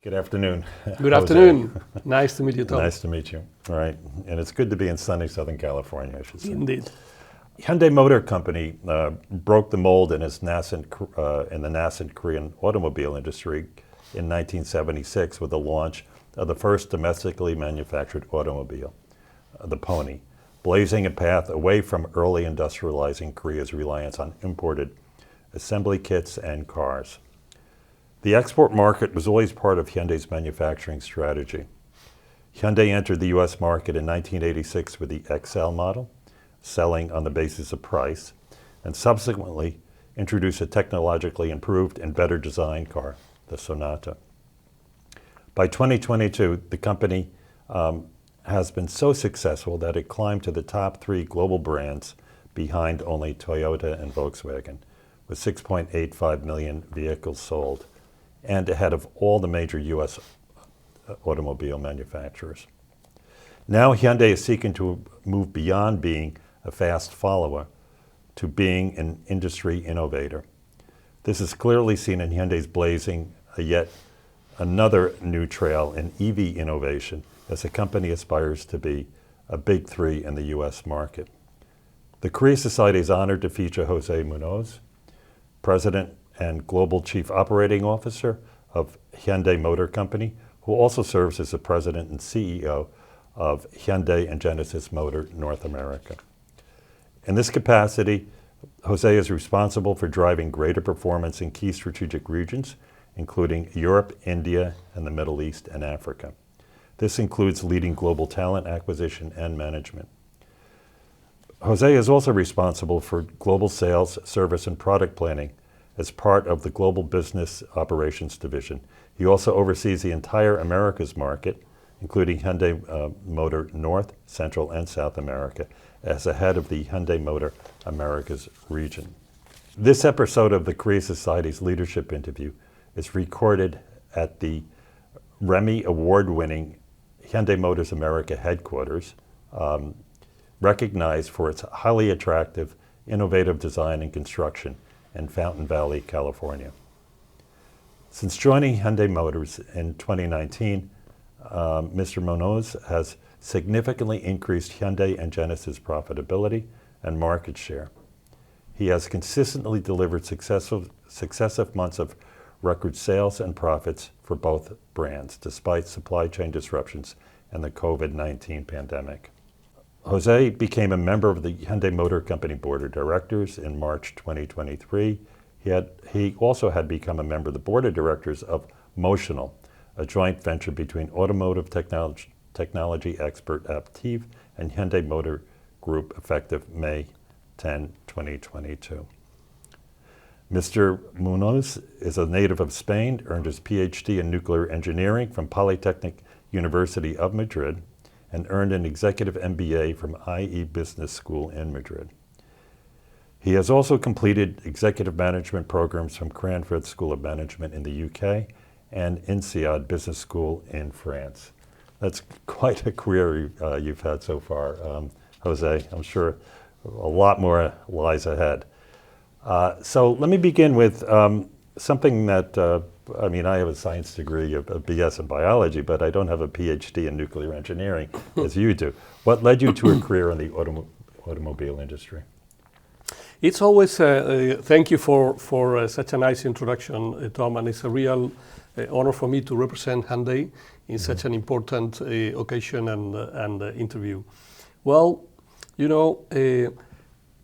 Good afternoon. Good afternoon. Nice to meet you, Tom. Nice to meet you. All right. And it's good to be in sunny Southern California, I should say. Indeed. Hyundai Motor Company broke the mold in the nascent Korean automobile industry in 1976 with the launch of the first domestically manufactured automobile, the Pony, blazing a path away from early industrializing Korea's reliance on imported assembly kits and cars. The export market was always part of Hyundai's manufacturing strategy. Hyundai entered the US market in 1986 with the XL model, selling on the basis of price, and subsequently introduced a technologically improved and better designed car, the Sonata. By 2022, the company has been so successful that it climbed to the top 3 global brands behind only Toyota and Volkswagen, with 6.85 million vehicles sold, and ahead of all the major US automobile manufacturers. Now Hyundai is seeking to move beyond being a fast follower to being an industry innovator. This is clearly seen in Hyundai's blazing yet another new trail in EV innovation as the company aspires to be a big 3 in the US market. The Korea Society is honored to feature José Muñoz, President and Global Chief Operating Officer of Hyundai Motor Company, who also serves as the President and CEO of Hyundai and Genesis Motor North America. In this capacity, Jose is responsible for driving greater performance in key strategic regions, including Europe, India, and the Middle East and Africa. This includes leading global talent acquisition and management. Jose is also responsible for global sales, service, and product planning as part of the Global Business Operations Division. He also oversees the entire Americas market, including Hyundai Motor North, Central, and South America, as the head of the Hyundai Motor Americas region. This episode of the Korea Society's leadership interview is recorded at the Remy Award-winning Hyundai Motors America headquarters, recognized for its highly attractive, innovative design and construction in Fountain Valley, California. Since joining Hyundai Motors in 2019, Mr. Munoz has significantly increased Hyundai and Genesis profitability and market share. He has consistently delivered successive months of record sales and profits for both brands, despite supply chain disruptions and the COVID-19 pandemic. Jose became a member of the Hyundai Motor Company Board of Directors in March 2023. He also had become a member of the Board of Directors of Motional, a joint venture between automotive technology expert Aptiv and Hyundai Motor Group, effective May 10, 2022. Mr. Munoz is a native of Spain, earned his PhD in nuclear engineering from Polytechnic University of Madrid, and earned an executive MBA from IE Business School in Madrid. He has also completed executive management programs from Cranfield School of Management in the UK and INSEAD Business School in France. That's quite a career you've had so far, Jose. I'm sure a lot more lies ahead. So let me begin with something that, I have a science degree, a BS in biology, but I don't have a PhD in nuclear engineering as you do. What led you to a career in the automobile industry? It's always, thank you for such a nice introduction, Tom, and it's a real honor for me to represent Hyundai in such an important occasion and interview. Well,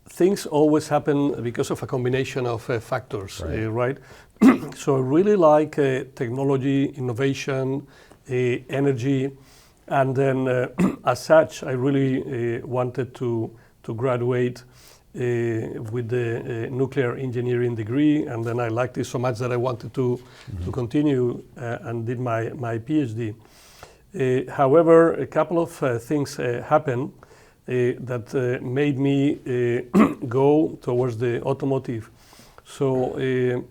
things always happen because of a combination of factors, right? So I really like technology, innovation, energy, and then as such, I really wanted to graduate with the nuclear engineering degree, and then I liked it so much that I wanted to continue and did my PhD. However, a couple of things happened that made me go towards the automotive. So,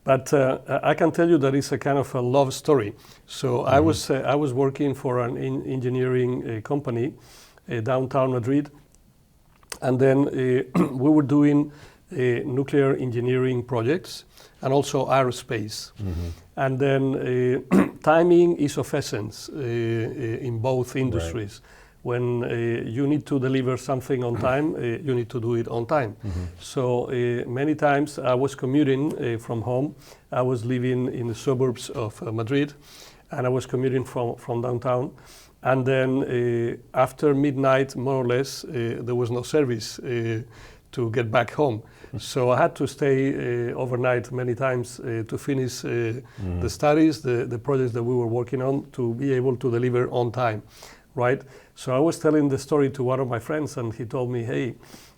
but I can tell you that it's a kind of a love story. So I was working for an engineering company downtown Madrid, and then we were doing nuclear engineering projects and also aerospace. And then timing is of essence in both industries. When you need to deliver something on time, you need to do it on time. So many times I was commuting from home. I was living in the suburbs of Madrid, and I was commuting from downtown. And then after midnight, more or less, there was no service to get back home. So I had to stay overnight many times to finish the studies, the projects that we were working on, to be able to deliver on time, right? So I was telling the story to one of my friends, and he told me, hey,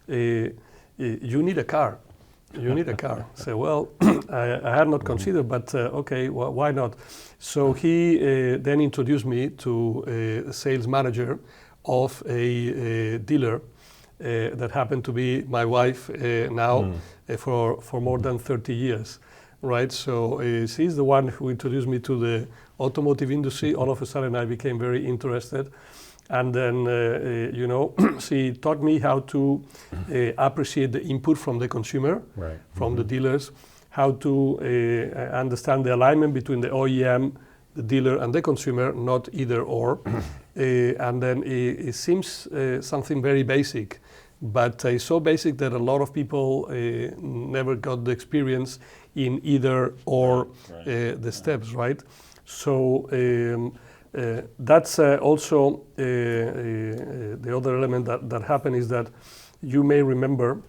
you need a car. You need a car. I said, well, I had not considered, but okay, well, why not? So he then introduced me to a sales manager of a dealer that happened to be my wife now for more than 30 years, right? So she's the one who introduced me to the automotive industry. All of a sudden, I became very interested. And then, you know, she taught me how to appreciate the input from the consumer, from the dealers, how to understand the alignment between the OEM, the dealer, and the consumer, not either or. And then it seems something very basic, but it's so basic that a lot of people never got the experience in either or the steps, right? So that's also the other element that happened is that you may remember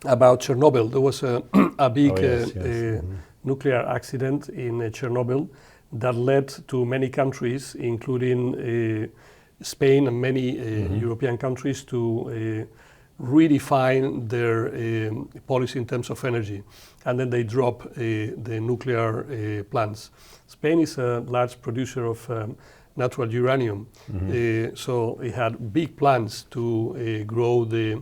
about Chernobyl. There was a big nuclear accident in Chernobyl that led to many countries, including Spain and many European countries, to redefine their policy in terms of energy. And then they drop the nuclear plants. Spain is a large producer of natural uranium. So it had big plans to grow the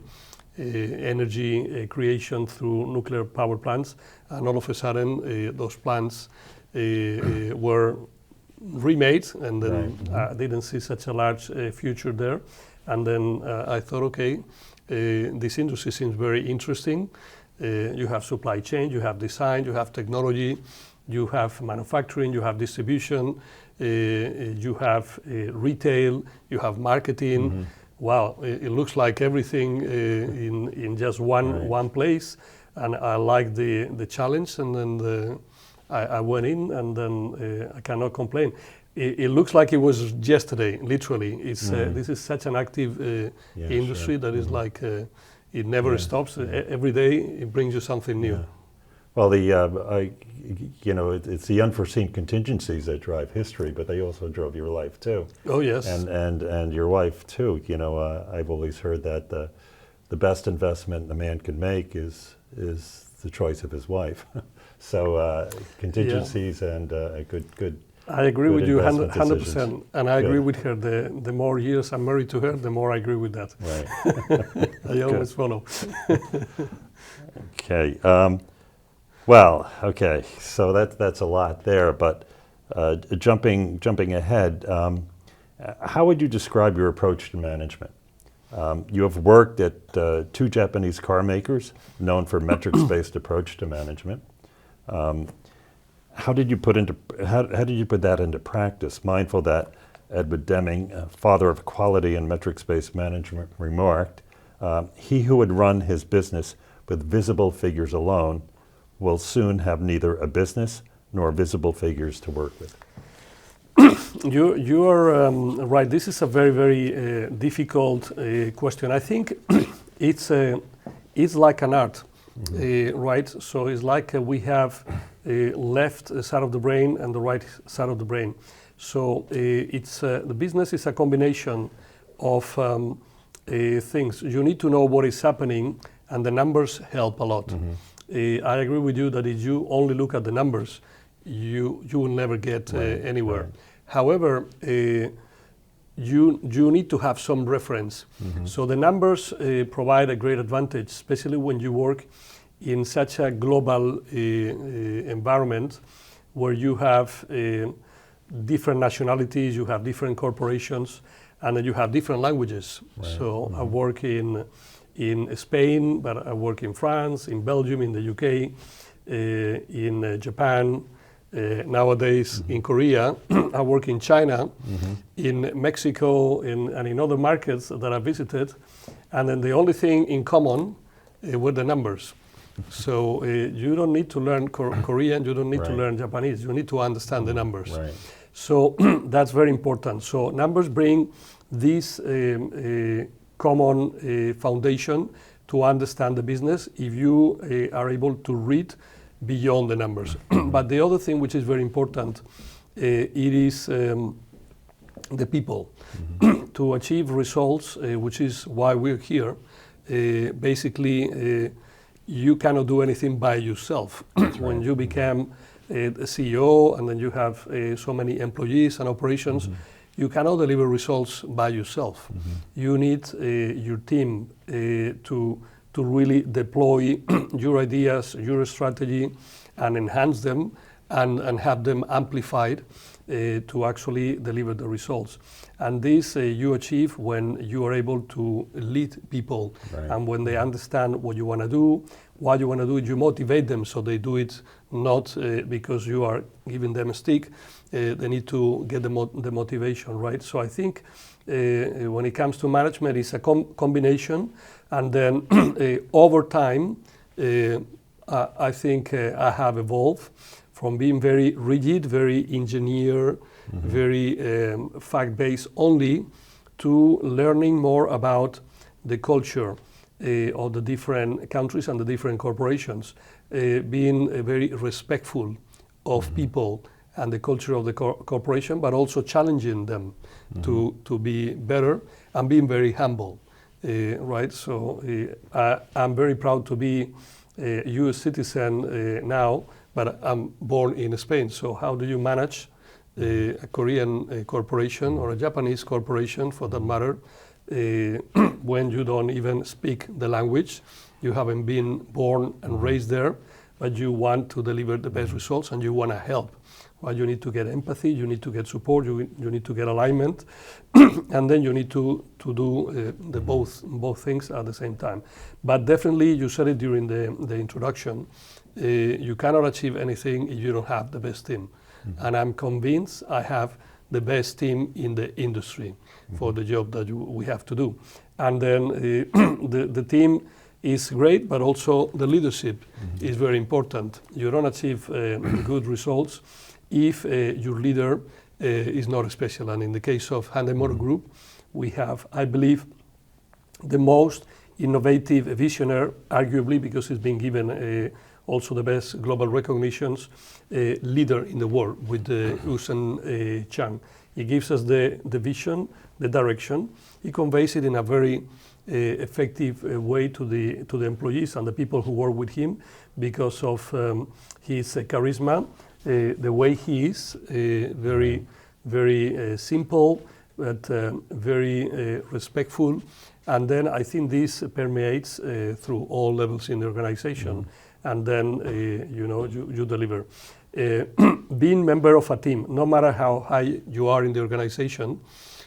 energy creation through nuclear power plants. And all of a sudden, those plants were remade, and then I didn't see such a large future there. And then I thought, okay, this industry seems very interesting. You have supply chain, you have design, you have technology, you have manufacturing, you have distribution, you have retail, you have marketing. Wow, it looks like everything in just one place. And I like the challenge, and then I went in, and then I cannot complain. It looks like it was yesterday, literally. It's this is such an active industry that is like it never stops. Every day it brings you something new. Well, you know, it's the unforeseen contingencies that drive history, but they also drove your life too. Oh yes, and your wife too. You know, I've always heard that the best investment a man can make is the choice of his wife. So contingencies and a good. I agree with you 100%, decisions. and I agree with her. The more years I'm married to her, the more I agree with that. Right. I always follow. Okay. Well, okay. So that's a lot there. But jumping ahead, how would you describe your approach to management? You have worked at two Japanese car makers known for metrics-based approach to management. How did you put that into practice? Mindful that Edward Deming, father of quality and metrics-based management, remarked, "He who would run his business with visible figures alone will soon have neither a business nor visible figures to work with." You are right. This is a very, very difficult question. I think it's like an art, right? So it's like we have left side of the brain and the right side of the brain. So it's the business is a combination of things. You need to know what is happening, and the numbers help a lot. I agree with you that if you only look at the numbers, you will never get anywhere. Right. However, you need to have some reference. So the numbers provide a great advantage, especially when you work in such a global environment where you have different nationalities, you have different corporations, and then you have different languages. Right. So I work in in Spain, but I work in France, in Belgium, in the UK, in Japan, nowadays in Korea. I work in China, in Mexico, and in other markets that I visited. And then the only thing in common were the numbers. So you don't need to learn Korean, you don't need to learn Japanese, you need to understand the numbers. Right. So that's very important. So numbers bring this common foundation to understand the business if you are able to read beyond the numbers. But the other thing which is very important, it is the people. To achieve results, which is why we're here, basically you cannot do anything by yourself. When you become a CEO and then you have so many employees and operations, you cannot deliver results by yourself. You need your team to really deploy your ideas, your strategy, and enhance them and have them amplified to actually deliver the results. And this you achieve when you are able to lead people, and when they understand what you want to do, what you want to do, you motivate them so they do it not because you are giving them a stick. They need to get the motivation, right? So I think when it comes to management, it's a combination, and then over time, I think I have evolved from being very rigid, very engineer, very fact-based only, to learning more about the culture of the different countries and the different corporations, being very respectful of people and the culture of the corporation, but also challenging them to be better and being very humble, right? So I'm very proud to be a US citizen now, but I'm born in Spain. So how do you manage a Korean corporation or a Japanese corporation, for that matter, when you don't even speak the language? You haven't been born and raised there, but you want to deliver the best results and you want to help. Well, you need to get empathy, you need to get support, you need to get alignment, and then you need to do the both things at the same time. But definitely, you said it during the introduction, you cannot achieve anything if you don't have the best team. And I'm convinced I have the best team in the industry for the job that we have to do. And then the team is great, but also the leadership is very important. You don't achieve good results if your leader is not special. And in the case of Hyundai Motor Group, we have, I believe, the most innovative visionary, arguably because it's been given also the best global recognitions, leader in the world with Usen Chang. He gives us the vision, the direction. He conveys it in a very effective way to the employees and the people who work with him because of his charisma, the way he is, very simple, but very respectful. And then I think this permeates through all levels in the organization. And then you deliver. Being member of a team, no matter how high you are in the organization,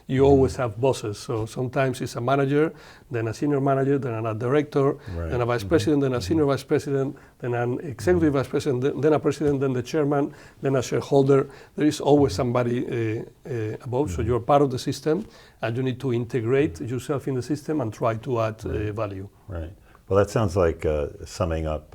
you always have bosses. So sometimes it's a manager, then a senior manager, then a director, then a vice president, then a senior vice president, then an executive vice president, then a president, then the chairman, then a shareholder. There is always somebody above. So you're part of the system, and you need to integrate yourself in the system and try to add value. Right. Well, that sounds like summing up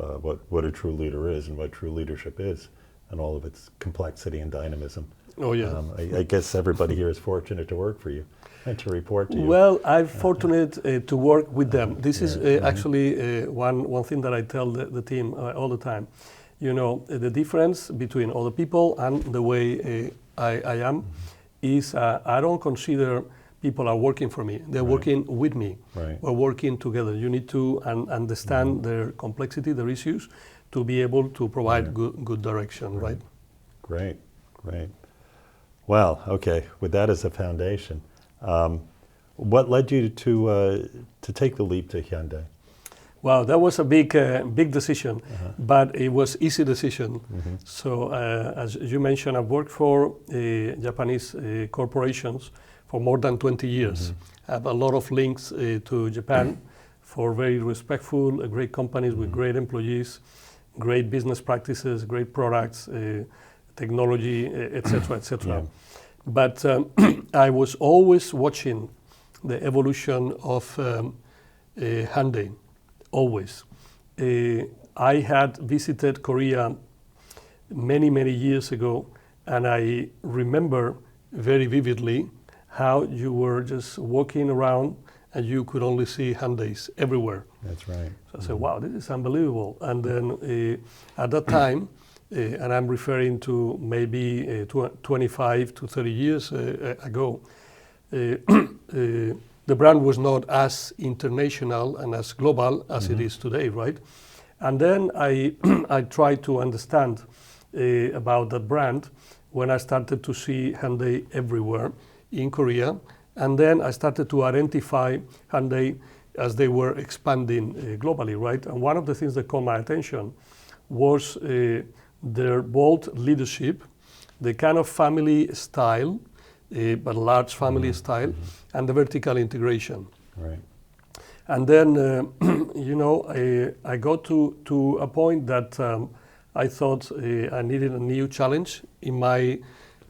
what a true leader is and what true leadership is, and all of its complexity and dynamism. Oh yeah. I guess everybody here is fortunate to work for you and to report to you. Well, I'm fortunate to work with them. This is actually one thing that I tell the team all the time. You know, the difference between other people and the way I am is I don't consider people are working for me. They're working with me. We're working together. You need to understand their complexity, their issues, to be able to provide good direction, right? Great. Well, okay, with that as a foundation, what led you to take the leap to Hyundai? Well, that was a big decision, but it was easy decision. So, as you mentioned, I've worked for Japanese corporations for more than 20 years. I have a lot of links to Japan, for very respectful, great companies with great employees, great business practices, great products, technology, etc., etc. Yeah. But I was always watching the evolution of Hyundai, always. I had visited Korea many, many years ago, and I remember very vividly how you were just walking around and you could only see Hyundais everywhere. That's right. So I said, wow, this is unbelievable. And then at that time, and I'm referring to maybe 25 to 30 years ago, the brand was not as international and as global as it is today, right? And then I tried to understand about that brand when I started to see Hyundai everywhere in Korea. And then I started to identify Hyundai as they were expanding globally, right? And one of the things that caught my attention was their bold leadership, the kind of family style, but large family style, and the vertical integration. Right. And then, I got to a point that I thought I needed a new challenge in my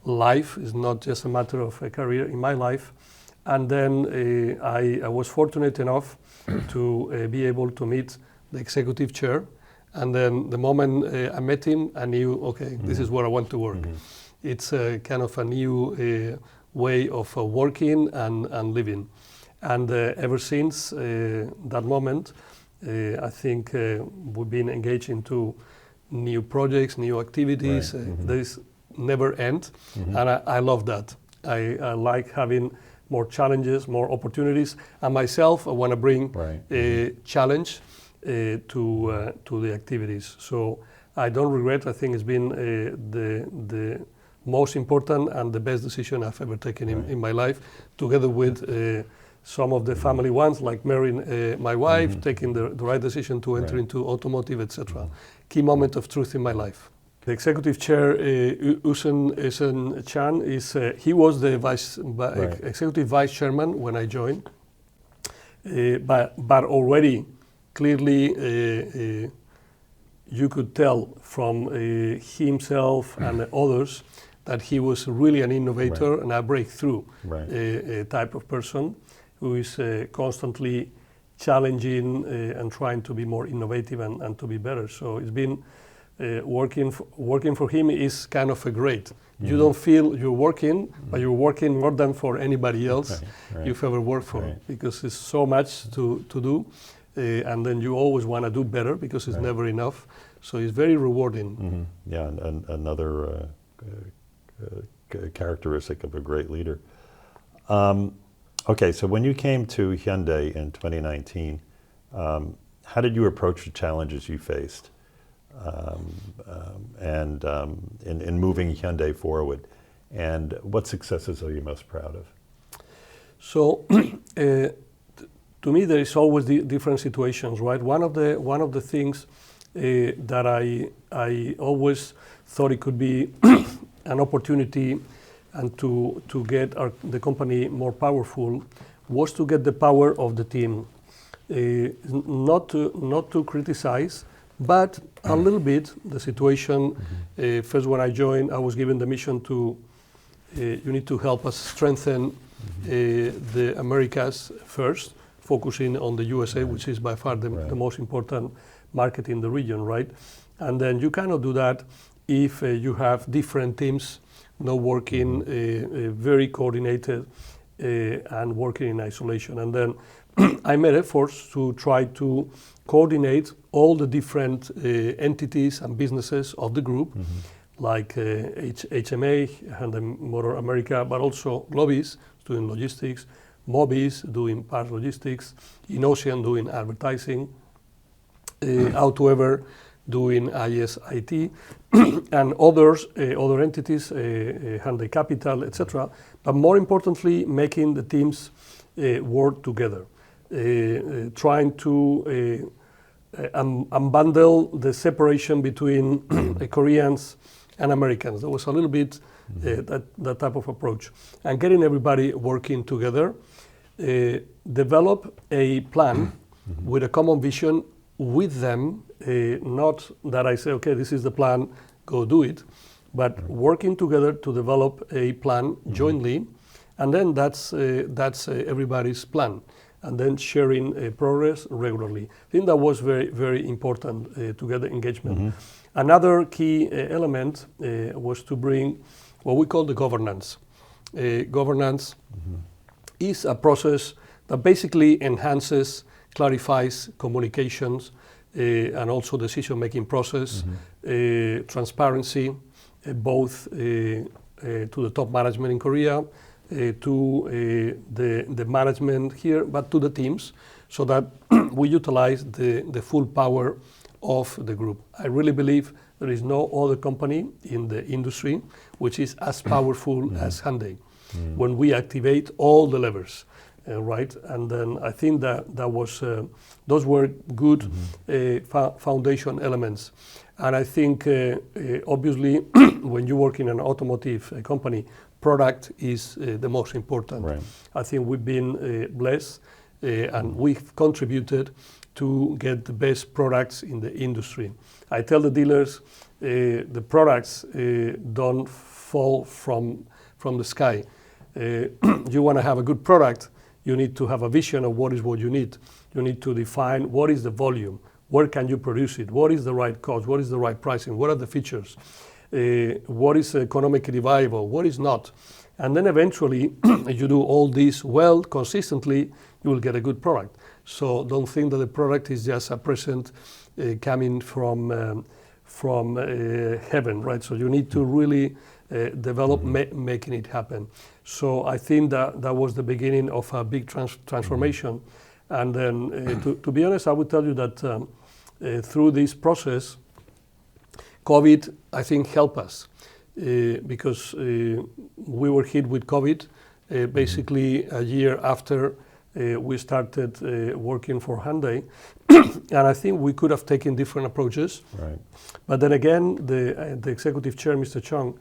life. It's not just a matter of a career, in my life. And then I was fortunate enough to be able to meet the executive chair. And then the moment I met him, I knew, okay, this is where I want to work. It's kind of a new way of working and living. And ever since that moment, I think we've been engaged into new projects, new activities. Right. This never end, and I love that. I like having more challenges, more opportunities, and myself, I want to bring a challenge to the activities. So I don't regret. I think it's been the most important and the best decision I've ever taken in my life, together with some of the family ones, like marrying my wife, taking the right decision to enter into automotive, etc. Key moment of truth in my life. The executive chair, Usen Chan, he was the executive vice chairman when I joined, but already clearly you could tell from himself and others that he was really an innovator and a breakthrough type of person who is constantly challenging and trying to be more innovative and to be better. So it's been working for him is kind of a great. You don't feel you're working, but you're working more than for anybody else you've ever worked for, because it's so much to do, and then you always want to do better because it's never enough. So it's very rewarding. Yeah, and another characteristic of a great leader. Okay, so when you came to Hyundai in 2019, how did you approach the challenges you faced and in moving Hyundai forward? And what successes are you most proud of? So, to me, there is always different situations, right? One of the things that I always thought it could be an opportunity and to get the company more powerful was to get the power of the team, not to criticize, but a little bit the situation. First, when I joined, I was given the mission to you need to help us strengthen the Americas first, focusing on the USA, which is by far the most important market in the region, right? And then you cannot do that if you have different teams not working very coordinated and working in isolation. And then I made efforts to try to coordinate all the different entities and businesses of the group, like HMA, Hyundai Motor America, but also Globis doing logistics, Mobis doing parts logistics, Inosian doing advertising, Autoever doing IS/IT, and other entities, Hyundai Capital, etc. But more importantly, making the teams work together, trying to unbundle the separation between Koreans and Americans. There was a little bit that type of approach, and getting everybody working together, develop a plan with a common vision with them, not that I say, okay, this is the plan, go do it, but working together to develop a plan jointly, and then that's everybody's plan, and then sharing progress regularly. I think that was very, very important to get the engagement. Another key element was to bring what we call the governance. Governance is a process that basically enhances, clarifies communications and also decision-making process, transparency, both to the top management in Korea, to the management here, but to the teams, so that we utilize the full power of the group. I really believe there is no other company in the industry which is as powerful as Hyundai when we activate all the levers, right? And then I think that was those were good foundation elements. And I think obviously when you work in an automotive company, product is the most important. Right. I think we've been blessed and we've contributed to get the best products in the industry. I tell the dealers, the products don't fall from the sky. You want to have a good product, you need to have a vision of what you need. You need to define what is the volume, where can you produce it, what is the right cost, what is the right pricing, what are the features, what is economically viable, what is not. And then eventually, if you do all this well, consistently, you will get a good product. So don't think that the product is just a present coming from heaven, right? So you need to really develop making it happen. So I think that was the beginning of a big transformation. And then to be honest, I would tell you that through this process, COVID, I think, helped us because we were hit with COVID basically a year after we started working for Hyundai. And I think we could have taken different approaches. Right. But then again, the executive chair, Mr. Chung,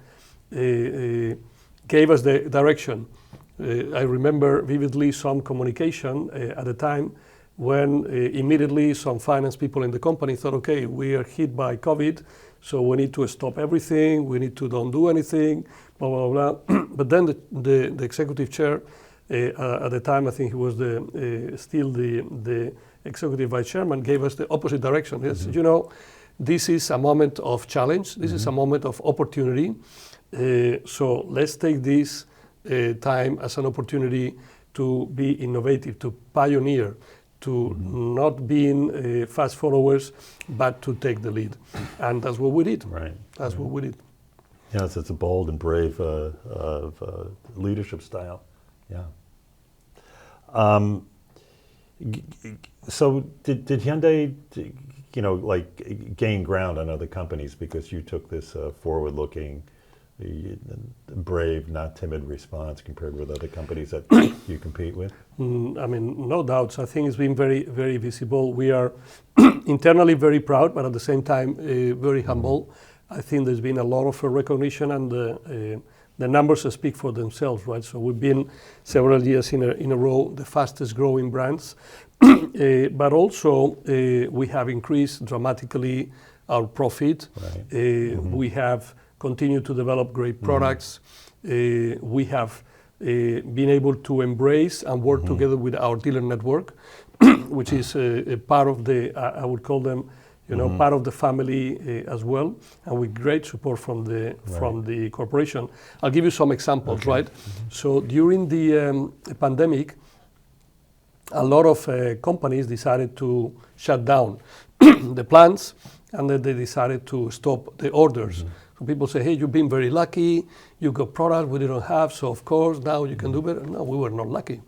gave us the direction. I remember vividly some communication at the time when immediately some finance people in the company thought, okay, we are hit by COVID, so we need to stop everything, we need to don't do anything, blah, blah, blah. But then the executive chair, at the time, I think he was still the executive vice chairman, gave us the opposite direction. He said, you know, this is a moment of challenge, this is a moment of opportunity, so let's take this time as an opportunity to be innovative, to pioneer, to not being fast followers, but to take the lead. And that's what we did. Right. That's what we did. Yes, it's a bold and brave leadership style. Yeah. So did Hyundai, like gain ground on other companies because you took this forward-looking, brave, not timid response compared with other companies that you compete with? I mean, no doubts. I think it's been very, very visible. We are internally very proud, but at the same time, very humble. I think there's been a lot of recognition, and the numbers speak for themselves, right? So we've been several years in a row the fastest growing brands, but also we have increased dramatically our profit. Right. We have continued to develop great products. We have been able to embrace and work together with our dealer network, which is a part of I would call them, part of the family as well, and with great support from the corporation. I'll give you some examples, right? So during the pandemic, a lot of companies decided to shut down the plants, and then they decided to stop the orders. So people say, hey, you've been very lucky, you got products we didn't have, so of course now you can do better. No, we were not lucky.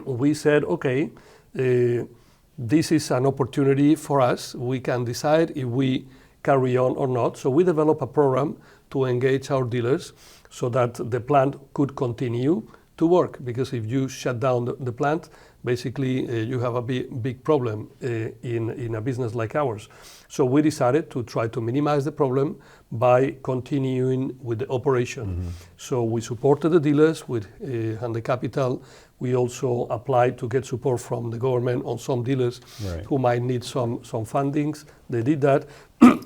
We said, okay, this is an opportunity for us. We can decide if we carry on or not. So we developed a program to engage our dealers so that the plant could continue to work. Because if you shut down the plant, basically you have a big problem in a business like ours. So we decided to try to minimize the problem by continuing with the operation. So we supported the dealers with Hyundai Capital, We also applied to get support from the government on some dealers Right. who might need some fundings. They did that.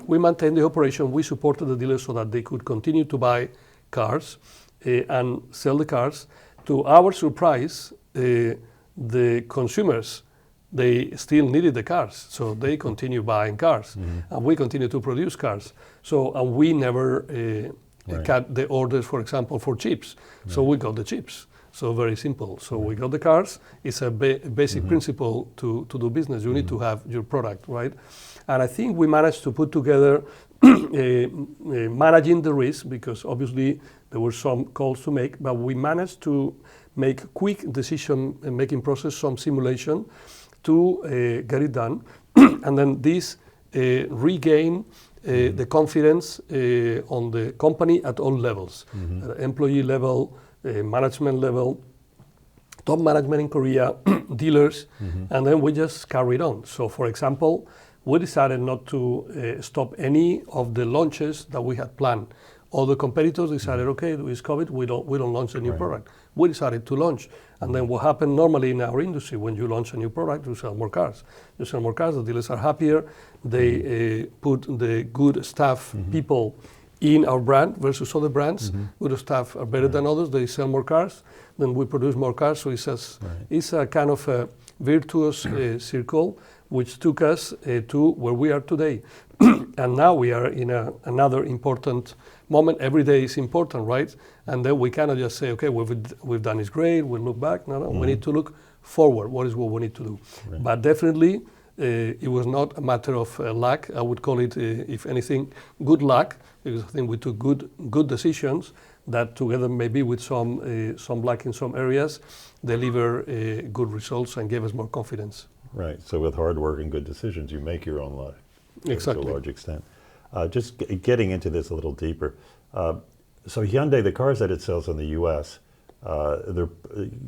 We maintained the operation. We supported the dealers so that they could continue to buy cars and sell the cars. To our surprise, the consumers, they still needed the cars, so they continue buying cars, and we continue to produce cars. So, and we never cut the orders, for example, for chips. So we got the chips. So very simple. So we got the cars. It's a basic principle to do business. You need to have your product, right? And I think we managed to put together managing the risk, because obviously there were some calls to make, but we managed to make quick decision-making process, some simulation to get it done. And then this regain the confidence on the company at all levels, employee level, management level, top management in Korea, dealers, and then we just carried on. So for example, we decided not to stop any of the launches that we had planned. All the competitors decided, okay, with COVID, we don't launch a new product. We decided to launch. And then what happened normally in our industry, when you launch a new product, you sell more cars. You sell more cars, the dealers are happier. They put the good staff, people in our brand versus other brands. Good staff are better than others. They sell more cars. Then we produce more cars. So it's a kind of a virtuous circle, which took us to where we are today. And now we are in another important moment. Every day is important, right? And then we cannot just say, okay, we've done is great, we'll look back. No, we need to look forward. What we need to do? Right. But definitely, it was not a matter of luck. I would call it, if anything, good luck, because I think we took good decisions that together maybe with some luck in some areas, deliver good results and gave us more confidence. Right. So with hard work and good decisions, you make your own luck. Exactly. To a large extent. Just getting into this a little deeper. So Hyundai, the cars that it sells in the U.S.,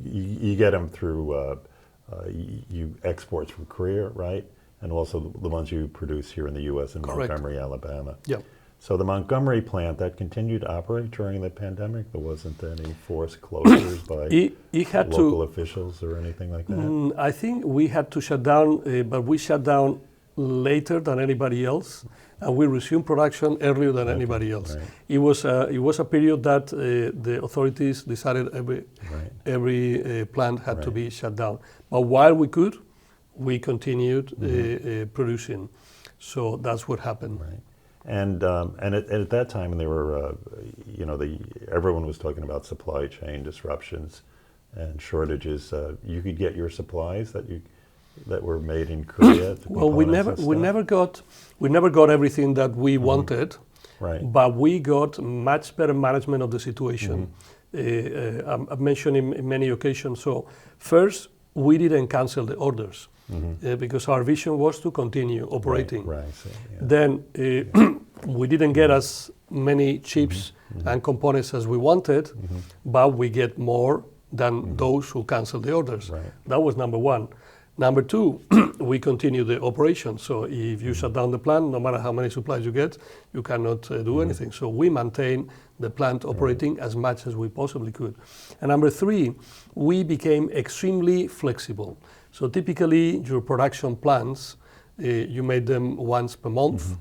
you get them through you exports from Korea, right? And also the ones you produce here in the U.S. in Correct. Montgomery, Alabama. Yep. So the Montgomery plant, that continued to operate during the pandemic? There wasn't any forced closures by it had local officials or anything like that? I think we had to shut down, but we shut down later than anybody else, and we resumed production earlier than anybody else. Right. It was a period that the authorities decided every plant had to be shut down. But while we could, we continued producing. So that's what happened. Right. And at that time, and they were, everyone was talking about supply chain disruptions and shortages. You could get your supplies that were made in Korea. Well, we never got everything that we wanted, right? But we got much better management of the situation. I've mentioned in many occasions. So first, we didn't cancel the orders because our vision was to continue operating. Right. So, yeah. Then we didn't get as many chips and components as we wanted, but we get more than those who canceled the orders. Right. That was number one. Number two, we continue the operation. So if you shut down the plant, no matter how many supplies you get, you cannot do anything. So we maintain the plant operating as much as we possibly could. And number three, we became extremely flexible. So typically your production plans, you made them once per month,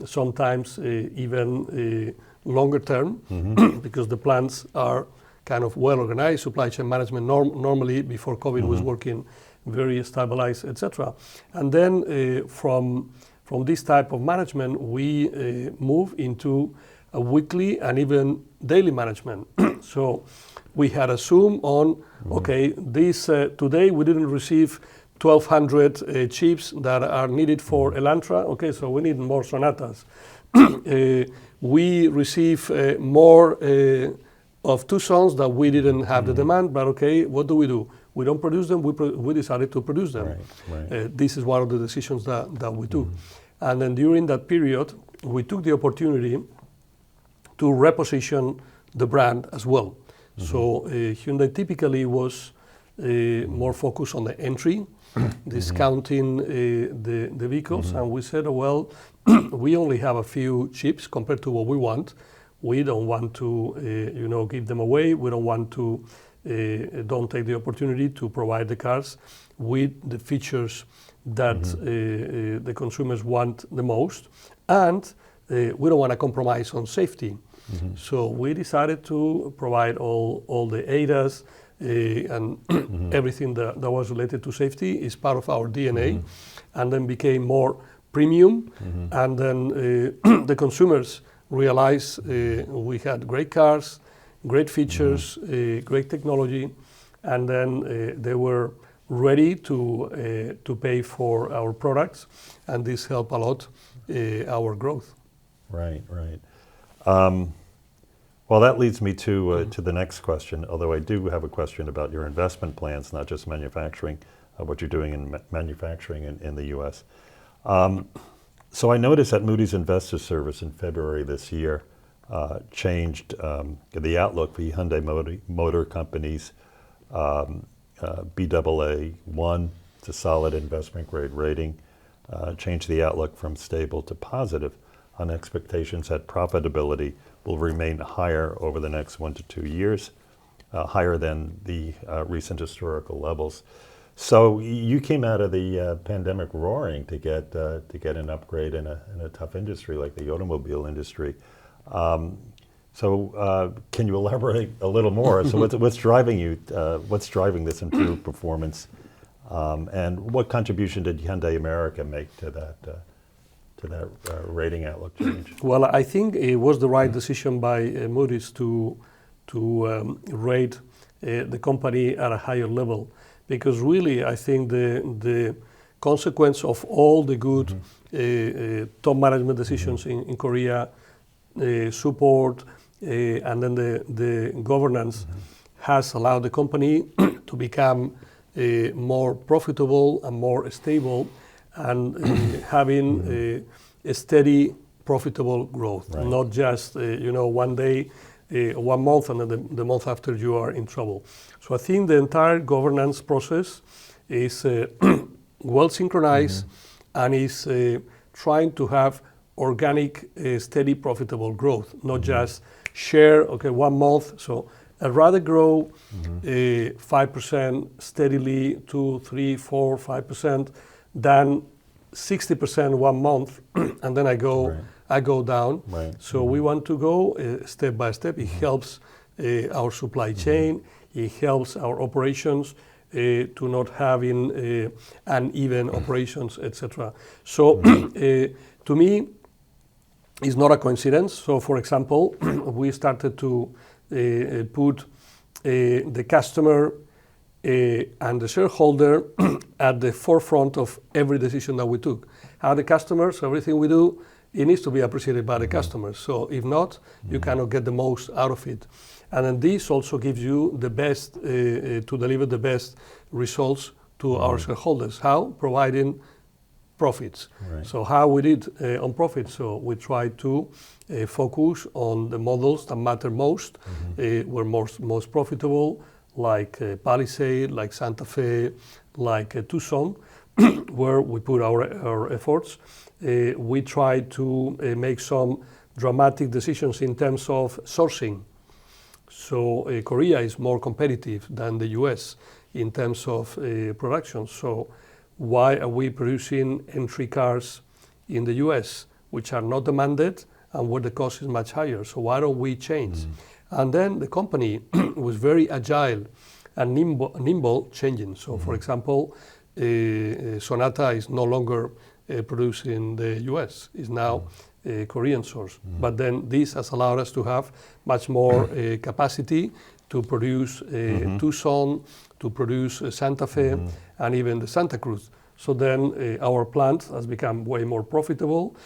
sometimes even longer term, because the plants are kind of well organized. Supply chain management normally before COVID was working very stabilized, etc. And then from this type of management, we move into a weekly and even daily management. So we had assumed on, okay, this today we didn't receive 1,200 chips that are needed for Elantra. Okay, so we need more Sonatas. We receive more of Tucsons that we didn't have the demand, but okay, what do? We don't produce them, we decided to produce them. Right. This is one of the decisions that we took. And then during that period, we took the opportunity to reposition the brand as well. So Hyundai typically was more focused on the entry, discounting the vehicles, and we said, well, we only have a few chips compared to what we want. We don't want to, give them away. We don't want to don't take the opportunity to provide the cars with the features that the consumers want the most, and we don't want to compromise on safety. So we decided to provide all the ADAS and everything that was related to safety is part of our DNA, and then became more premium, and then the consumers realized we had great cars, great features, great technology, and then they were ready to pay for our products, and this helped a lot our growth. Right. Well, that leads me to the next question, although I do have a question about your investment plans, not just manufacturing, what you're doing in manufacturing in the U.S. So I noticed that Moody's Investor Service in February this year changed the outlook for Hyundai Motor Company's Baa1 to solid investment grade rating, changed the outlook from stable to positive on expectations that profitability will remain higher over the next 1 to 2 years, higher than the recent historical levels. So you came out of the pandemic roaring to get an upgrade in a tough industry like the automobile industry. So can you elaborate a little more? So what's driving you? What's driving this improved performance? And what contribution did Hyundai America make to that rating outlook change? Well, I think it was the right decision by Moody's to rate the company at a higher level, because really I think the consequence of all the good top management decisions in Korea, support, and then the governance has allowed the company to become more profitable and more stable, and having a steady, profitable growth, not just one day, 1 month, and then the month after you are in trouble. So I think the entire governance process is well synchronized and is trying to have organic, steady, profitable growth, not just share, 1 month. So I'd rather grow 5% steadily, 2, 3, 4, 5%, than 60% 1 month, and then I go down. So we want to go step by step. It helps our supply chain. It helps our operations to not having uneven operations, etc. So to me, it's not a coincidence. So for example, we started to put the customer and the shareholder at the forefront of every decision that we took. How the customers, everything we do, it needs to be appreciated by the customers. So if not, you cannot get the most out of it. And then this also gives you the best, to deliver the best results to our shareholders. How? Providing profits. So how we did on profits? So we try to focus on the models that matter most, were most profitable, like Palisade, like Santa Fe, like Tucson, where we put our efforts. We try to make some dramatic decisions in terms of sourcing. So Korea is more competitive than the US in terms of production. So why are we producing entry cars in the US, which are not demanded and where the cost is much higher? So why don't we change? And then the company was very agile and nimble changing. So for example, Sonata is no longer produced in the US, is now a Korean source. But then this has allowed us to have much more capacity to produce Tucson, to produce Santa Fe, and even the Santa Cruz. So then our plant has become way more profitable.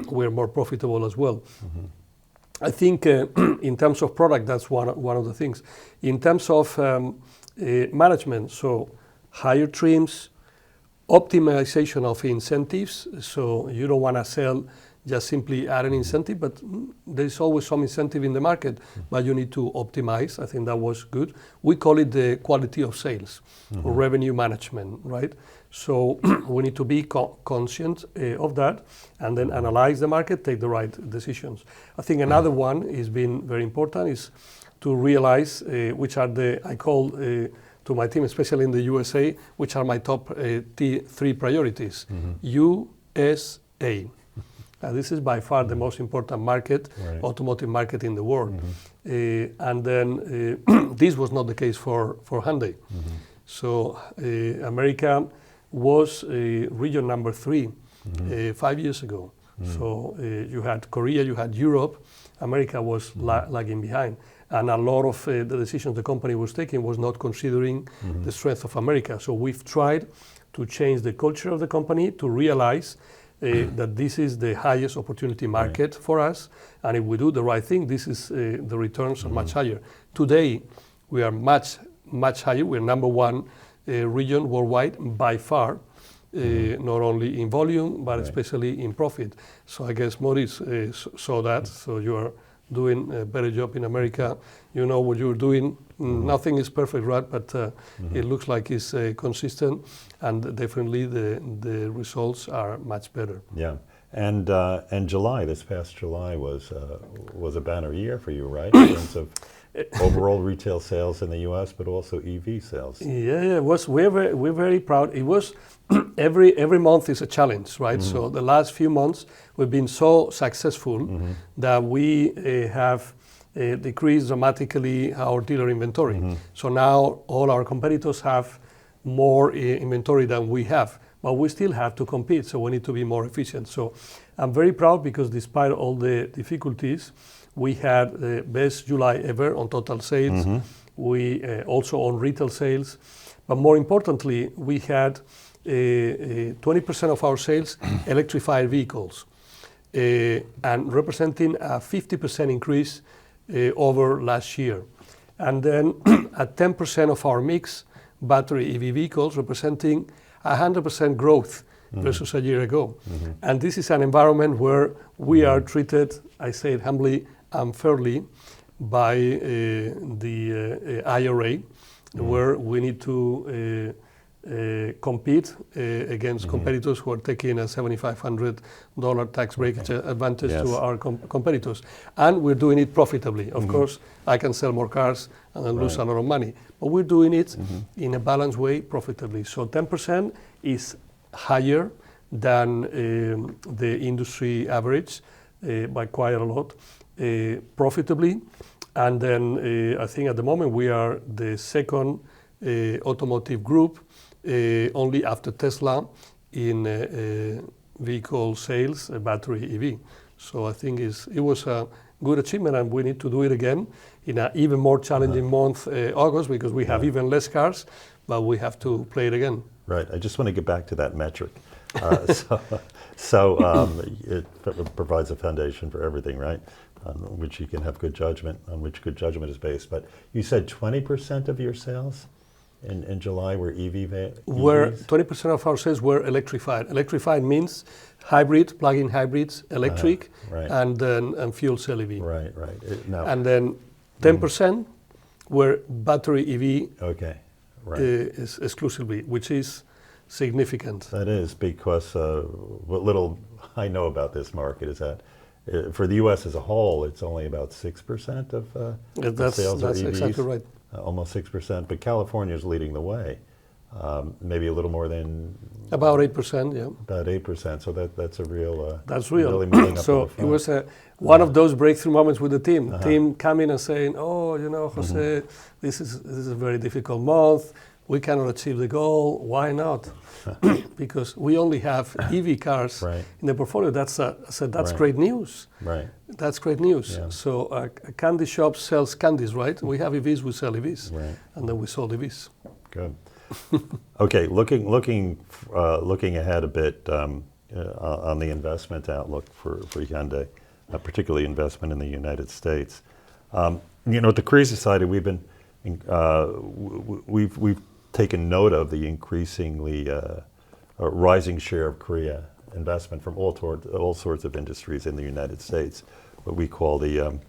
We're more profitable as well. I think in terms of product, that's one of the things. In terms of management, so higher trims, optimization of incentives. So you don't want to sell just simply at an incentive, but there's always some incentive in the market, but you need to optimize. I think that was good. We call it the quality of sales or revenue management, right? So we need to be conscious of that and then analyze the market, take the right decisions. I think another one is been very important is to realize which are I call to my team, especially in the USA, which are my top three priorities. USA. This is by far the most important market, automotive market in the world. And then this was not the case for Hyundai. So America was region number 3 5 years ago. So you had Korea, you had Europe, America was lagging behind. And a lot of the decisions the company was taking was not considering the strength of America. So we've tried to change the culture of the company to realize that this is the highest opportunity market for us. And if we do the right thing, this is the returns are much higher. Today, we are much higher. We're number 1 region worldwide by far, not only in volume, but especially in profit. So I guess Maurice saw that. So you are doing a better job in America. You know what you're doing. Nothing is perfect, right? But it looks like it's consistent, and definitely the results are much better. Yeah, and July, this past July was a banner year for you, right? In terms of overall retail sales in the U.S., but also EV sales. Yeah, it was. We're very proud. It was every month is a challenge, right? So the last few months we've been so successful that we have decreased dramatically our dealer inventory. So now all our competitors have more inventory than we have, but we still have to compete. So we need to be more efficient. So I'm very proud because despite all the difficulties, we had the best July ever on total sales. We also on retail sales, but more importantly, we had 20% of our sales electrified vehicles, and representing a 50% increase over last year. And then at 10% of our mix, battery EV vehicles, representing 100% growth versus a year ago. And this is an environment where we are treated, I say it humbly, unfairly by the IRA, where we need to compete against competitors who are taking a $7,500 tax break advantage to our competitors. And we're doing it profitably. Of course, I can sell more cars and then lose a lot of money, but we're doing it in a balanced way profitably. So 10% is higher than the industry average by quite a lot, profitably. And then I think at the moment we are the second automotive group, only after Tesla, in vehicle sales, battery EV. So I think it was a good achievement, and we need to do it again in an even more challenging month, August, because we have even less cars, but we have to play it again. Right. I just want to get back to that metric. So it provides a foundation for everything, right? On which you can have good judgment, on which good judgment is based. But you said 20% of your sales in July were EVs? Where 20% of our sales were electrified. Electrified means hybrid, plug-in hybrids, electric, and fuel cell EV. Right. And then 10% were battery EV. Okay. Right. Is exclusively, which is significant. That is, because what little I know about this market is that for the U.S. as a whole, it's only about 6% of sales are EVs. That's exactly right. Almost 6%, but California is leading the way. Maybe a little more than... About 8%, yeah. About 8%, so that's a real... That's real. Really moving up so it was one of those breakthrough moments with the team. Team coming and saying, oh, you know, Jose, this is a very difficult month. We cannot achieve the goal. Why not? Because we only have EV cars in the portfolio. That's great news. Right. That's great news. Yeah. So a candy shop sells candies, right? We have EVs, we sell EVs. Right. And then we sold EVs. Good. Okay, looking ahead a bit on the investment outlook for Hyundai, particularly investment in the United States. You know, at the Korea Society, we've taken note of the increasingly rising share of Korea investment from all sorts of industries in the United States, what we call the,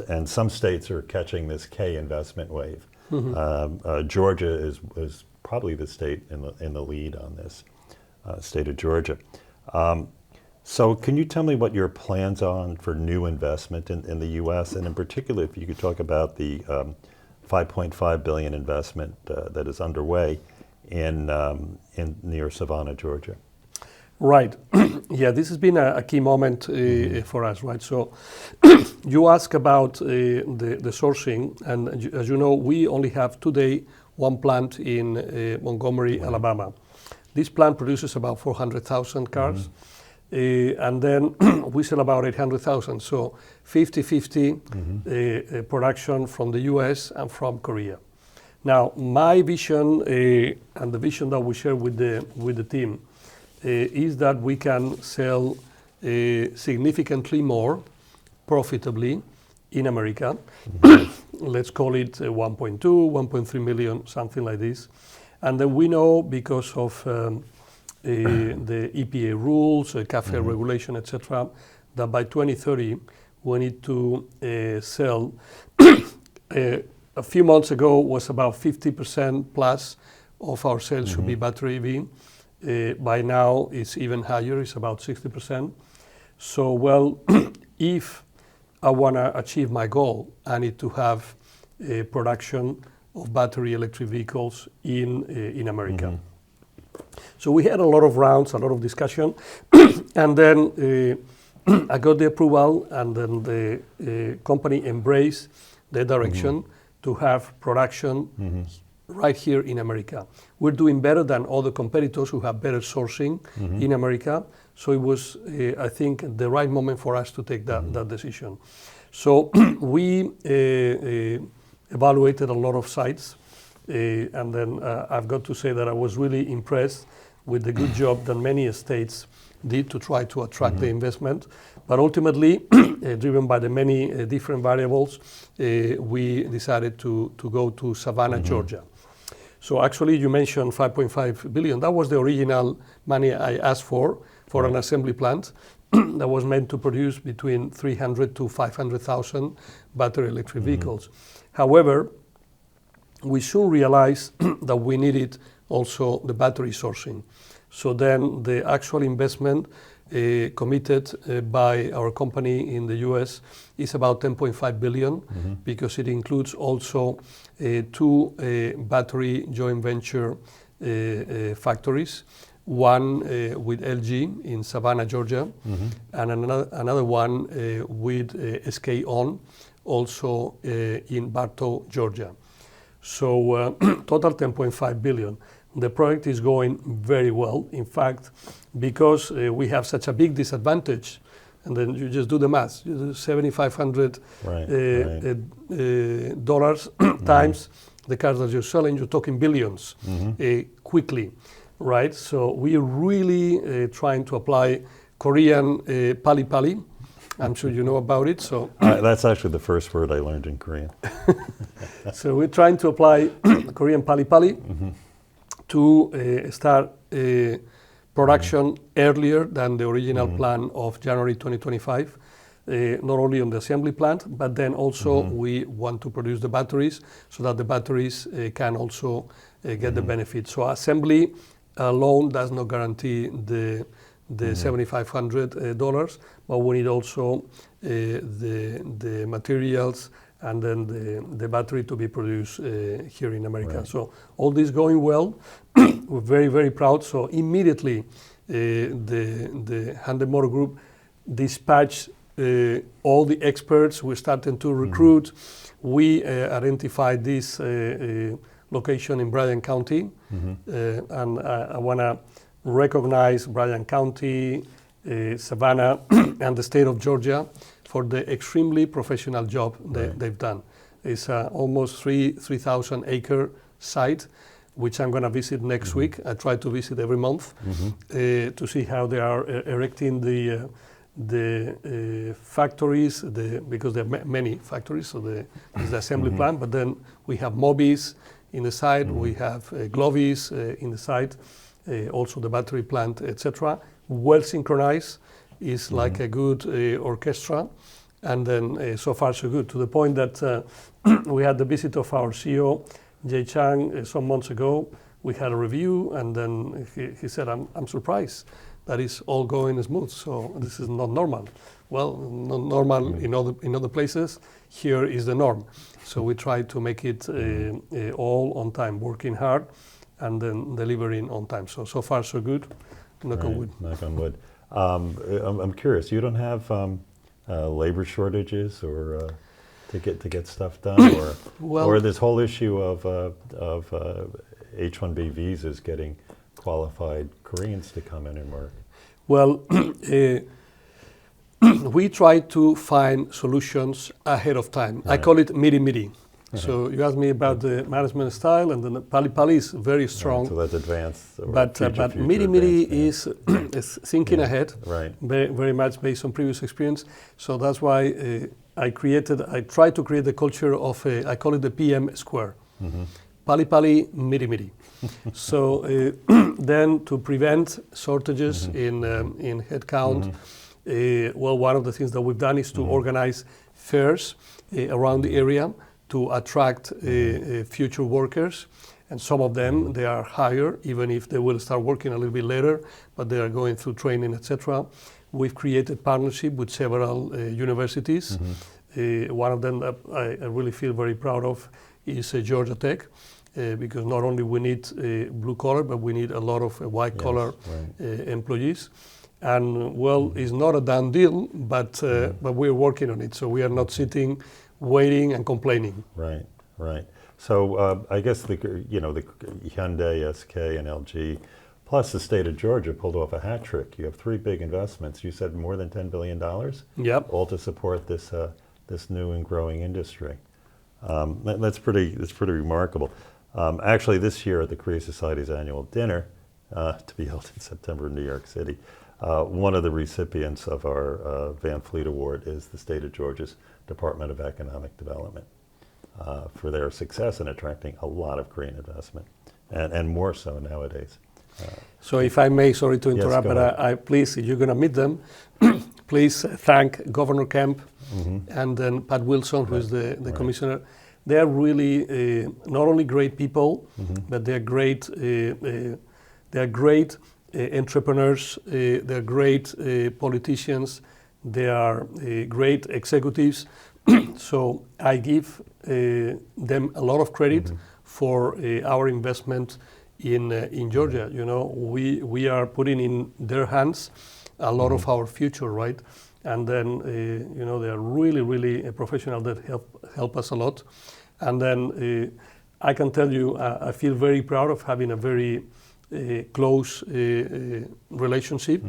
and some states are catching this K investment wave. Georgia is probably the state in the lead on this, state of Georgia. So can you tell me what your plans are for new investment in the U.S., and in particular, if you could talk about the $5.5 billion investment that is underway in near Savannah, Georgia? Right. Yeah, this has been a key moment for us, right? So you ask about the sourcing, and as you know, we only have today one plant in Montgomery, Alabama. This plant produces about 400,000 cars, and then we sell about 800,000. So 50-50 production from the US and from Korea. Now, my vision and the vision that we share with the team is that we can sell significantly more profitably in America. Let's call it 1.2, 1.3 million, something like this. And then we know, because of the EPA rules, CAFE regulation, etc., that by 2030 we need to sell. A few months ago was about 50% plus of our sales should be battery EV. By now it's even higher, it's about 60%. So, well, if I want to achieve my goal, I need to have a production of battery electric vehicles in America. So we had a lot of rounds, a lot of discussion, and then I got the approval, and then the company embraced the direction to have production right here in America. We're doing better than other competitors who have better sourcing in America. So it was, I think, the right moment for us to take that decision. So we evaluated a lot of sites, and then I've got to say that I was really impressed with the good job that many states did to try to attract the investment. But ultimately, driven by the many different variables, we decided to go to Savannah, Georgia. So actually, you mentioned 5.5 billion. That was the original money I asked for an assembly plant that was meant to produce between 300 to 500,000 battery electric vehicles. However, we soon realized that we needed also the battery sourcing. So then the actual investment committed by our company in the US is about 10.5 billion, because it includes also 2 battery joint venture factories, one with LG in Savannah, Georgia, and another one with SK On, also in Bartow, Georgia. So total 10.5 billion. The project is going very well. In fact, because we have such a big disadvantage, and then you just do the math, $7,500 dollars times the cars that you're selling, you're talking billions quickly, right? So we're really trying to apply Korean pali pali. I'm sure you know about it. So that's actually the first word I learned in Korean. So we're trying to apply Korean pali pali to start production earlier than the original plan of January 2025, not only on the assembly plant, but then also we want to produce the batteries so that the batteries can also get the benefit. So assembly alone does not guarantee the $7,500, but we need also the materials and then the battery to be produced here in America. So all this going well. We're very, very proud. So immediately the Hyundai Motor Group dispatched all the experts. We're starting to recruit. We identified this location in Bryan County, and I want to recognize Bryan County, Savannah, and the state of Georgia for the extremely professional job they've done. It's almost 3,000 acre site, which I'm going to visit next week. I try to visit every month to see how they are erecting the factories, because there are many factories, so there's the assembly plant, but then we have Mobis in the site, we have Glovis in the site, also the battery plant, etc. Well synchronized, is like a good orchestra, and then so far so good, to the point that we had the visit of our CEO, Jay Chang, some months ago, we had a review, and then he said, I'm surprised that it's all going smooth. So this is not normal. Well, not normal in other places. Here is the norm. So we try to make it all on time, working hard, and then delivering on time. So far so good. Knock on wood. Knock on wood. I'm curious. You don't have labor shortages or to get stuff done, or this whole issue of H-1B visas getting qualified Koreans to come in and work. Well, we try to find solutions ahead of time. Right. I call it midi-midi. So you asked me about the management style, and then the pali-pali is very strong. Right, so that's advanced. But midi-midi is thinking ahead, right. Very much based on previous experience. So that's why I try to create the culture of, I call it the PM square. Pali-pali, midi-midi. So then to prevent shortages in headcount, one of the things that we've done is to organize fairs around the area to attract future workers, and some of them they are higher, even if they will start working a little bit later, but they are going through training, etc. We've created partnership with several universities. One of them that I really feel very proud of is Georgia Tech, because not only we need blue collar, but we need a lot of white collar employees. And it's not a done deal, but we're working on it. So we are not sitting, waiting and complaining. Right. So I guess the Hyundai, SK, and LG, plus the state of Georgia pulled off a hat trick. You have 3 big investments. You said more than $10 billion. Yep. All to support this new and growing industry. That's pretty remarkable. Actually, this year at the Korea Society's annual dinner, to be held in September in New York City, one of the recipients of our Van Fleet Award is the state of Georgia's Department of Economic Development for their success in attracting a lot of Korean investment, and more so nowadays. So if I may, sorry to interrupt, yes, but I please, if you're going to meet them, please thank Governor Kemp and then Pat Wilson, who is the commissioner. They are really not only great people, but they are great. They are great entrepreneurs. They are great politicians. They are great executives. So I give them a lot of credit for our investment in Georgia. You know, we are putting in their hands a lot of our future, right? And then they are really professional that help us a lot. And then I can tell you, I feel very proud of having a very close relationship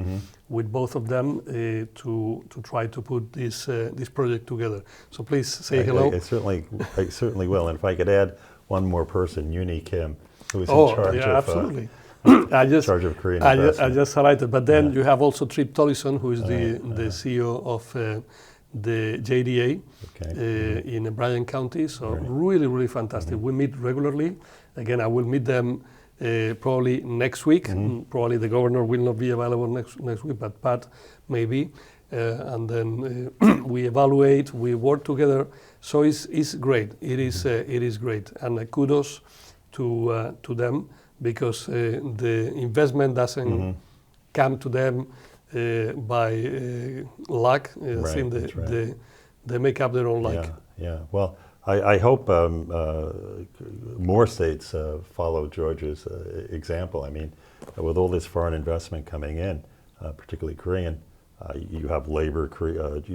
with both of them to try to put this project together. So please say hello. I certainly will. And if I could add one more person, Uni Kim, who is in charge of absolutely. charge of Korean investment. I just highlighted, but then you have also Trip Tollison, who is the CEO of the JDA in Bryan County. So really fantastic. We meet regularly. Again, I will meet them probably next week. Probably the governor will not be available next week, but Pat maybe. And then we evaluate, we work together. So it's great. It is great. And kudos to them, because the investment doesn't come to them by luck. I think they make up their own luck. Yeah. Well, I hope more states follow Georgia's example. I mean, with all this foreign investment coming in, particularly Korean, you have labor,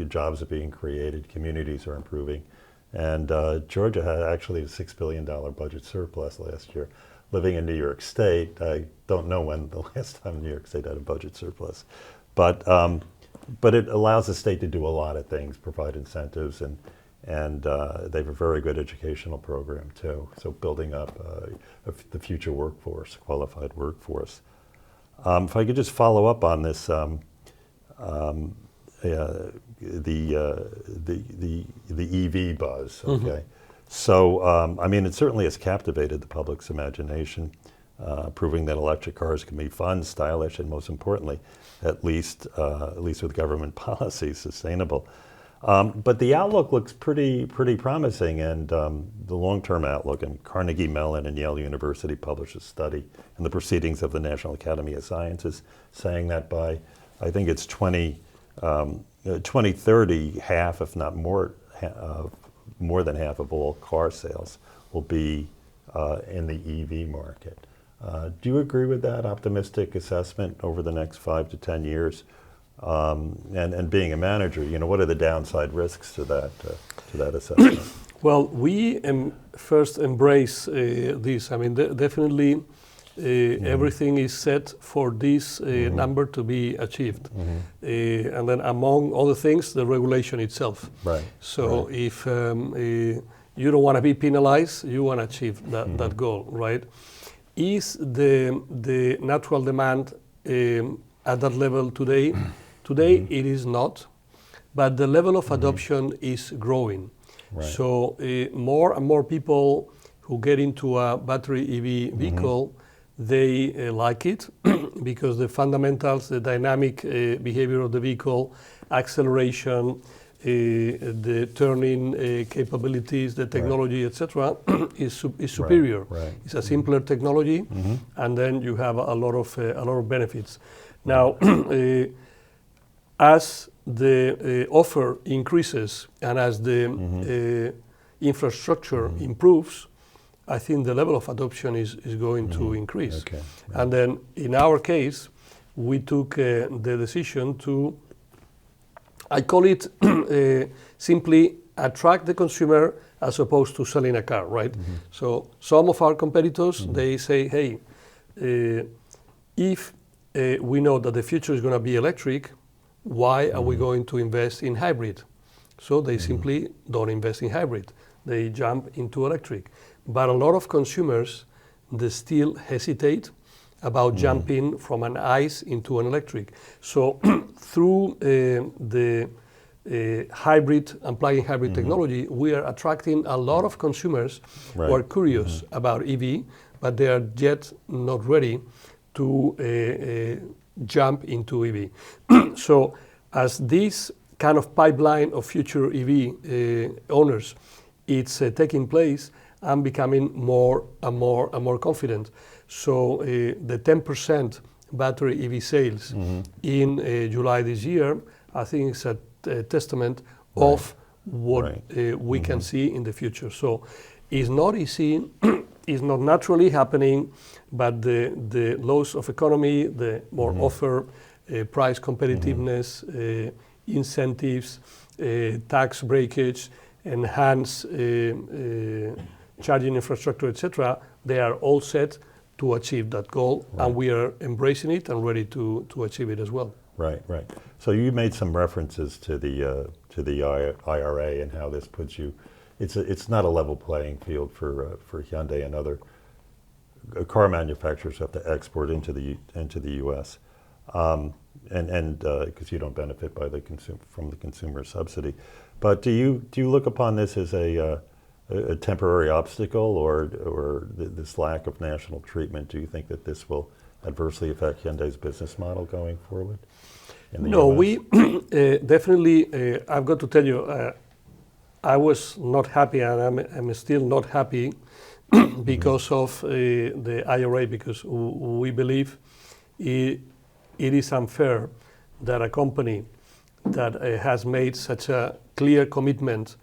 jobs are being created, communities are improving. And Georgia had actually a $6 billion budget surplus last year. Living in New York State, I don't know when the last time New York State had a budget surplus. But it allows the state to do a lot of things, provide incentives, and they have a very good educational program too. So building up the future workforce, qualified workforce. If I could just follow up on this, the EV buzz. Okay, so I mean, it certainly has captivated the public's imagination, proving that electric cars can be fun, stylish, and most importantly, at least with government policy, sustainable. But the outlook looks pretty promising, and the long-term outlook. And Carnegie Mellon and Yale University published a study in the Proceedings of the National Academy of Sciences, saying that by, I think it's 2030, half, if not more than half of all car sales will be in the EV market. Do you agree with that optimistic assessment over the next 5 to 10 years? And being a manager, what are the downside risks to that assessment? Well, we first embrace this. I mean, definitely everything is set for this number to be achieved. And then among other things, the regulation itself. Right. So if you don't want to be penalized, you want to achieve that goal, right? Is the natural demand at that level today? Today it is not, but the level of adoption is growing. Right. So more and more people who get into a battery EV vehicle, they like it because the fundamentals, the dynamic behavior of the vehicle, acceleration, the turning capabilities, the technology, etc., is superior. Right. It's a simpler technology, and then you have a lot of benefits. Now, as the offer increases and as the infrastructure improves, I think the level of adoption is going to increase. Okay. Right. And then in our case, we took the decision to, I call it simply attract the consumer as opposed to selling a car, right? So some of our competitors, they say, hey, if we know that the future is going to be electric, why are we going to invest in hybrid? So they simply don't invest in hybrid. They jump into electric. But a lot of consumers, they still hesitate about jumping from an ICE into an electric. So through the hybrid and plug-in hybrid technology, we are attracting a lot of consumers who are curious about EV, but they are yet not ready to jump into EV. So as this kind of pipeline of future EV owners, it's taking place, I'm becoming more and more confident. So the 10% battery EV sales in July this year, I think is a testament of what we can see in the future. So it's not easy, it's not naturally happening, but the laws of economy, the more offer, price competitiveness, incentives, tax breakage, enhance charging infrastructure, etc., they are all set to achieve that goal, and we are embracing it and ready to achieve it as well. Right. So you made some references to the IRA and how this puts you. It's not a level playing field for Hyundai and other car manufacturers have to export into the U.S. And because you don't benefit from the consumer subsidy. But do you look upon this as a temporary obstacle, or this lack of national treatment? Do you think that this will adversely affect Hyundai's business model going forward? No, we definitely, I've got to tell you, I was not happy, and I'm still not happy because of the IRA, because we believe it is unfair that a company that has made such a clear commitment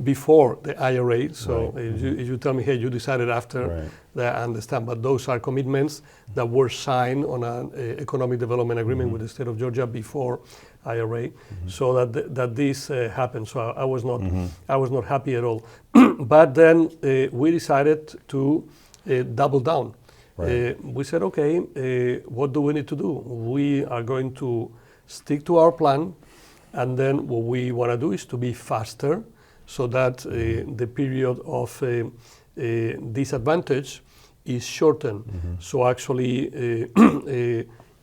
before the IRA, so if you tell me, hey, you decided after, I understand, but those are commitments that were signed on an economic development agreement with the state of Georgia before IRA, so that this happened. So I was not happy at all. But then we decided to double down. We said, okay, what do we need to do? We are going to stick to our plan, and then what we want to do is to be faster, so that the period of disadvantage is shortened. So actually,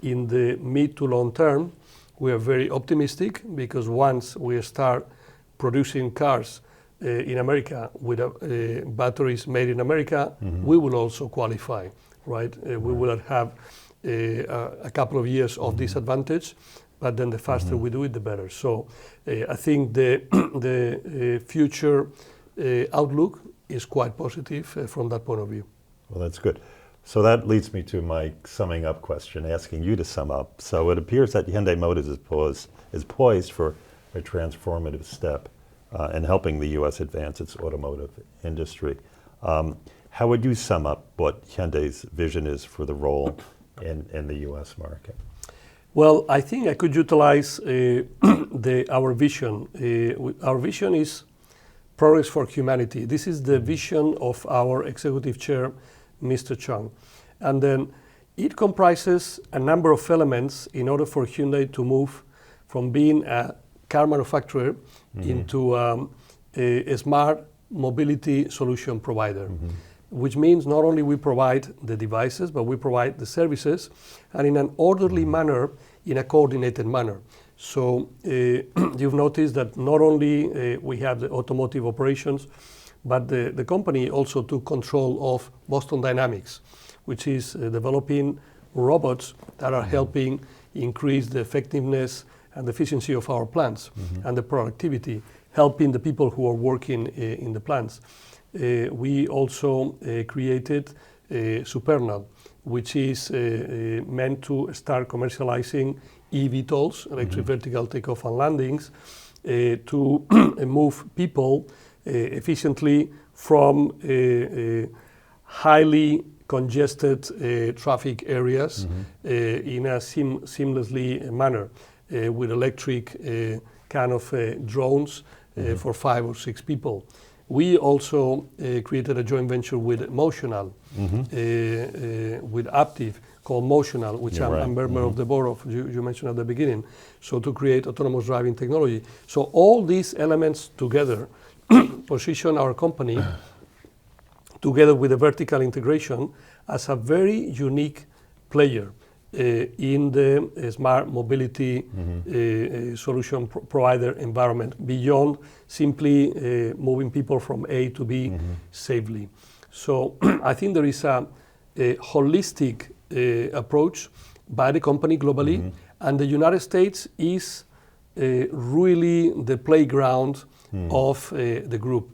in the mid to long term, we are very optimistic, because once we start producing cars in America with batteries made in America, we will also qualify, right? We will have a couple of years of disadvantage, but then the faster we do it, the better. So I think the future outlook is quite positive from that point of view. Well, that's good. So that leads me to my summing up question, asking you to sum up. So it appears that Hyundai Motors is poised for a transformative step in helping the U.S. advance its automotive industry. How would you sum up what Hyundai's vision is for the role in the U.S. market? Well, I think I could utilize our vision. Our vision is progress for humanity. This is the vision of our executive chair, Mr. Chung. And then it comprises a number of elements in order for Hyundai to move from being a car manufacturer into a smart mobility solution provider, which means not only we provide the devices, but we provide the services, and in an orderly manner, in a coordinated manner. So you've noticed that not only we have the automotive operations, but the company also took control of Boston Dynamics, which is developing robots that are helping increase the effectiveness and the efficiency of our plants and the productivity, helping the people who are working in the plants. We also created Supernal, which is meant to start commercializing eVTOLs, electric vertical takeoff and landings, to move people efficiently from highly congested traffic areas in a seamlessly manner with electric kind of drones for 5 or 6 people. We also created a joint venture with Motional, with Aptiv, called Motional, which I'm a member of the board of, you mentioned at the beginning, so to create autonomous driving technology. So all these elements together position our company, together with the vertical integration, as a very unique player in the smart mobility solution provider environment, beyond simply moving people from A to B safely. So I think there is a holistic approach by the company globally, and the United States is really the playground of the group.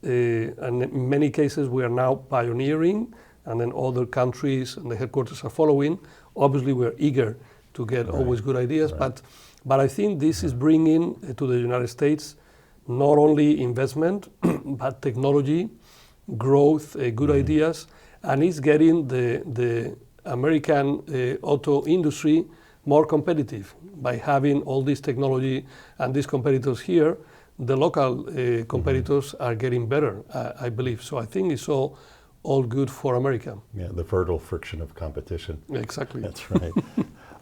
And in many cases we are now pioneering, and then other countries and the headquarters are following. Obviously we're eager to get always good ideas, but I think this is bringing to the United States not only investment, but technology, growth, good ideas, and it's getting the American auto industry more competitive by having all this technology and these competitors here. The local competitors are getting better, I believe. So I think it's all good for America. Yeah, the fertile friction of competition. Exactly. That's right.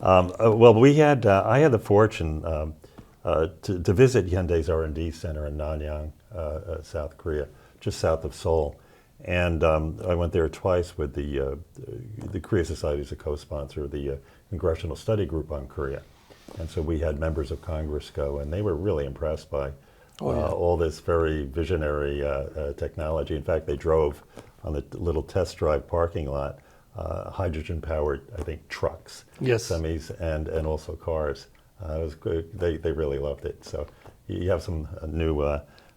Well, I had the fortune to visit Hyundai's R&D center in Nanyang, South Korea, just south of Seoul. And I went there twice with the Korea Society as a co-sponsor, the Congressional Study Group on Korea. And so we had members of Congress go, and they were really impressed by all this very visionary technology. In fact, they drove on the little test drive parking lot hydrogen-powered, I think, trucks, semis, and also cars. It was good. They really loved it. So you have some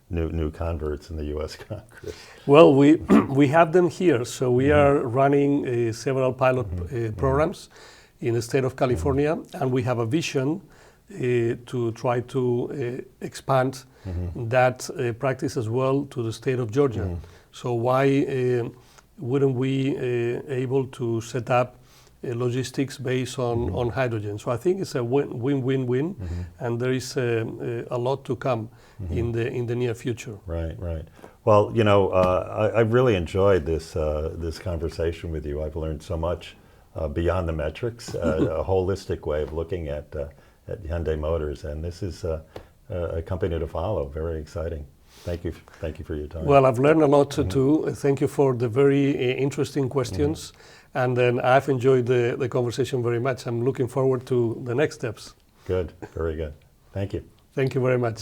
new converts in the U.S. Congress. Well, we have them here. So we are running several pilot programs in the state of California, and we have a vision to try to expand that practice as well to the state of Georgia. So why wouldn't we able to set up logistics based on hydrogen? So I think it's a win-win-win, and there is a lot to come in the near future. Right. Well, you know, I really enjoyed this conversation with you. I've learned so much beyond the metrics, a holistic way of looking at Hyundai Motors, and this is a company to follow. Very exciting. Thank you for your time. Well, I've learned a lot too. Thank you for the very interesting questions, and then I've enjoyed the conversation very much. I'm looking forward to the next steps. Good, very good. Thank you. Thank you very much.